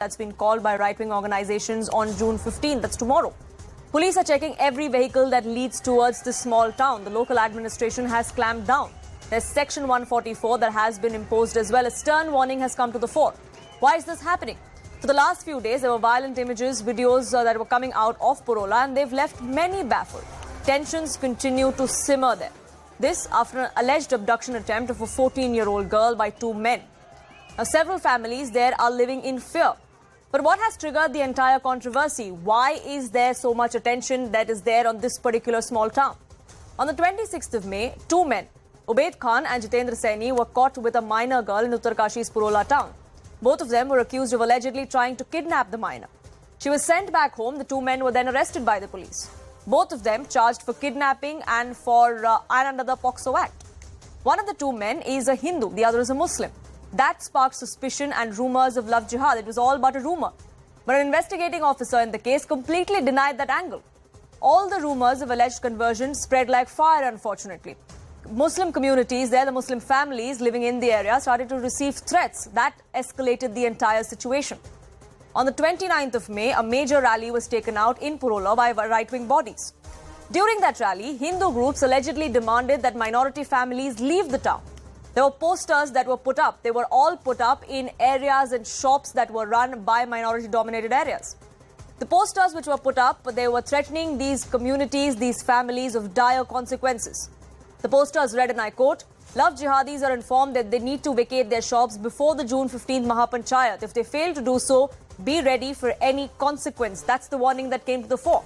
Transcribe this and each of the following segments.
that's been called by right-wing organizations on June 15th. That's tomorrow. Police are checking every vehicle that leads towards this small town. The local administration has clamped down. There's Section 144 that has been imposed as well. A stern warning has come to the fore. Why is this happening? For the last few days, there were violent images, videos that were coming out of Purola, and they've left many baffled. Tensions continue to simmer there. This after an alleged abduction attempt of a 14-year-old girl by two men. Now, several families there are living in fear. But what has triggered the entire controversy? Why is there so much attention that is there on this particular small town? On the 26th of May, two men, Ubaid Khan and Jitendra Saini, were caught with a minor girl in Uttarkashi's Purola town. Both of them were accused of allegedly trying to kidnap the minor. She was sent back home. The two men were then arrested by the police. Both of them charged for kidnapping and for another POCSO act. One of the two men is a Hindu, the other is a Muslim. That sparked suspicion and rumors of love jihad. It was all but a rumor. But an investigating officer in the case completely denied that angle. All the rumors of alleged conversion spread like fire, unfortunately. Muslim communities there, the Muslim families living in the area, started to receive threats. That escalated the entire situation. On the 29th of May, a major rally was taken out in Purola by right-wing bodies. During that rally, Hindu groups allegedly demanded that minority families leave the town. There were posters that were put up. They were all put up in areas and shops that were run by minority-dominated areas. The posters which were put up, they were threatening these communities, these families of dire consequences. The posters read, and I quote, "Love jihadis are informed that they need to vacate their shops before the June 15th Mahapanchayat. If they fail to do so, be ready for any consequence." That's the warning that came to the fore.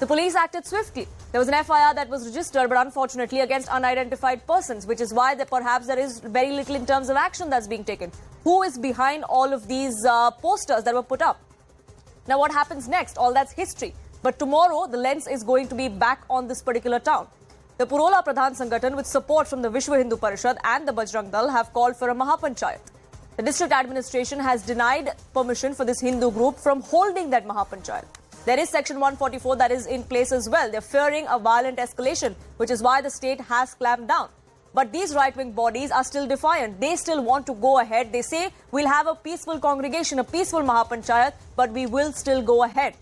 The police acted swiftly. There was an FIR that was registered, but unfortunately against unidentified persons, which is why perhaps there is very little in terms of action that's being taken. Who is behind all of these posters that were put up? Now, what happens next? All that's history. But tomorrow, the lens is going to be back on this particular town. The Purola Pradhan Sangathan, with support from the Vishwa Hindu Parishad and the Bajrang Dal, have called for a Mahapanchayat. The district administration has denied permission for this Hindu group from holding that Mahapanchayat. There is Section 144 that is in place as well. They're fearing a violent escalation, which is why the state has clamped down. But these right-wing bodies are still defiant. They still want to go ahead. They say, we'll have a peaceful congregation, a peaceful Mahapanchayat, but we will still go ahead.